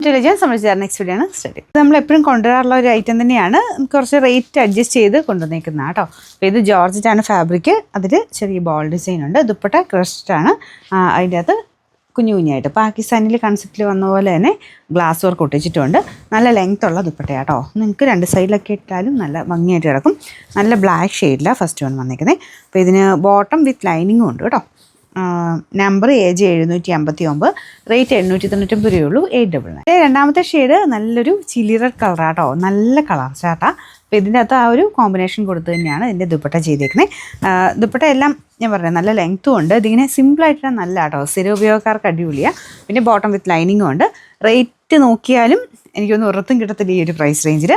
Intelligence സംബന്ധിച്ച് next video ആണ് study. നമ്മൾ എപ്പോഴും കൊണ്ടുവരാറുള്ള ഒരു ഐറ്റം തന്നെയാണ്. കുറച്ച് റേറ്റ് അഡ്ജസ്റ്റ് ചെയ്ത് കൊണ്ടുവന്നേക്കുന്ന കേട്ടോ. അപ്പോൾ ഇത് ജോർജറ്റാണ് ഫാബ്രിക്. അതിൽ ചെറിയ ബോൾ ഡിസൈൻ ഉണ്ട്. ദുപ്പട്ട ക്രഷ്ഡ് ആണ്. അതിൻ്റെ അകത്ത് കുഞ്ഞു കുഞ്ഞായിട്ട് പാകിസ്ഥാനിൽ കൺസെപ്റ്റിൽ വന്ന പോലെ തന്നെ ഗ്ലാസ് വർക്ക് ഒട്ടിച്ചിട്ടുണ്ട്. നല്ല ലെങ്ത് ഉള്ള ദുപ്പട്ടയാണ് കേട്ടോ. നിങ്ങൾക്ക് രണ്ട് സൈഡിലൊക്കെ ഇട്ടാലും നല്ല ഭംഗിയായിട്ട് കിടക്കും. നല്ല ബ്ലാക്ക് ഷെയ്ഡിലാണ് ഫസ്റ്റ് വൺ വന്നേക്കുന്നത്. അപ്പോൾ ഇതിന് ബോട്ടം വിത്ത് ലൈനിങ്ങും ഉണ്ട് കേട്ടോ. നമ്പർ AJ 759, റേറ്റ് 899 രൂപയുള്ളൂ. 899. രണ്ടാമത്തെ ഷെയ്ഡ് നല്ലൊരു ചില്ലി റെഡ് കളറാട്ടോ. നല്ല കളർ ചാട്ടാ. അപ്പോൾ ഇതിൻ്റെ അകത്ത് ആ ഒരു കോമ്പിനേഷൻ കൊടുത്ത് തന്നെയാണ് ഇതിൻ്റെ ദുപ്പട്ട ചെയ്തേക്കുന്നത്. ദുപ്പട്ട എല്ലാം ഞാൻ പറഞ്ഞത് നല്ല ലെങ്ത്തും ഉണ്ട്. ഇതിങ്ങനെ സിമ്പിളായിട്ടാണ് നല്ല കേട്ടോ. സ്ഥിര ഉപയോഗക്കാർക്ക് അടിപൊളിയാണ്. പിന്നെ ബോട്ടം വിത്ത് ലൈനിങ്ങും ഉണ്ട്. റേറ്റ് നോക്കിയാലും എനിക്കൊന്നും ഉറത്തും കിട്ടത്തില്ല ഈ ഒരു പ്രൈസ് റേഞ്ചിൽ.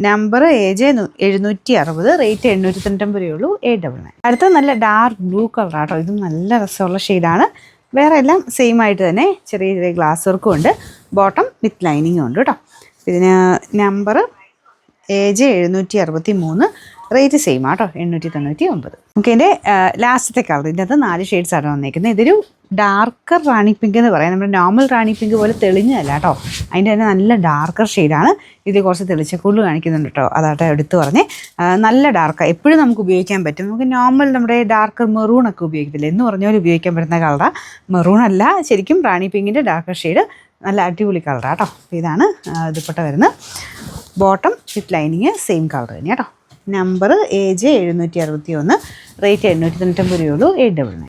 നമ്പർ AJ 760, റേറ്റ് 899 രൂപയുള്ളൂ. 899. അടുത്ത നല്ല ഡാർക്ക് ബ്ലൂ കളറാട്ടോ. ഇതും നല്ല രസമുള്ള ഷെയ്ഡാണ്. വേറെ എല്ലാം സെയിം ആയിട്ട് തന്നെ ചെറിയ ചെറിയ ഗ്ലാസ് വർക്കും ഉണ്ട്. ബോട്ടം വിത്ത് ലൈനിങ്ങും ഉണ്ട് കേട്ടോ. ഇതിന് നമ്പർ AJ 763, റേറ്റ് സെയിം ആട്ടോ. 899. നമുക്ക് ഇതിൻ്റെ ലാസ്റ്റത്തെ കളർ, ഇതിൻ്റെ അകത്ത് 4 ഷെയ്ഡ്സാണ് വന്നേക്കുന്നത്. ഇതൊരു ഡാർക്കർ റാണി പിങ്ക് എന്ന് പറയാം. നമ്മുടെ നോർമൽ റാണി പിങ്ക് പോലെ തെളിഞ്ഞല്ല കേട്ടോ. അതിൻ്റെ തന്നെ നല്ല ഡാർക്കർ ഷെയ്ഡാണ്. ഇതിൽ കുറച്ച് തെളിച്ചക്കൂടുതൽ കാണിക്കുന്നുണ്ട് കേട്ടോ. അതാട്ടോ എടുത്ത് പറഞ്ഞേ. നല്ല ഡാർക്കാണ്. എപ്പോഴും നമുക്ക് ഉപയോഗിക്കാൻ പറ്റും. നമുക്ക് നോർമൽ നമ്മുടെ ഡാർക്കർ മെറൂണൊക്കെ ഉപയോഗിക്കത്തില്ല എന്ന് പറഞ്ഞ പോലെ ഉപയോഗിക്കാൻ പറ്റുന്ന കളറാണ്. മെറൂൺ അല്ല, ശരിക്കും റാണി പിങ്കിൻ്റെ ഡാർക്കർ ഷെയ്ഡ്. നല്ല അടിപൊളി കളറാണ് കേട്ടോ. ഇതാണ് ദുപ്പട്ട വരുന്നത്. Bottom with lining same colour തന്നെ കേട്ടോ. നമ്പർ AJ 761, റേറ്റ് 899 രൂപയുള്ളൂ. 899.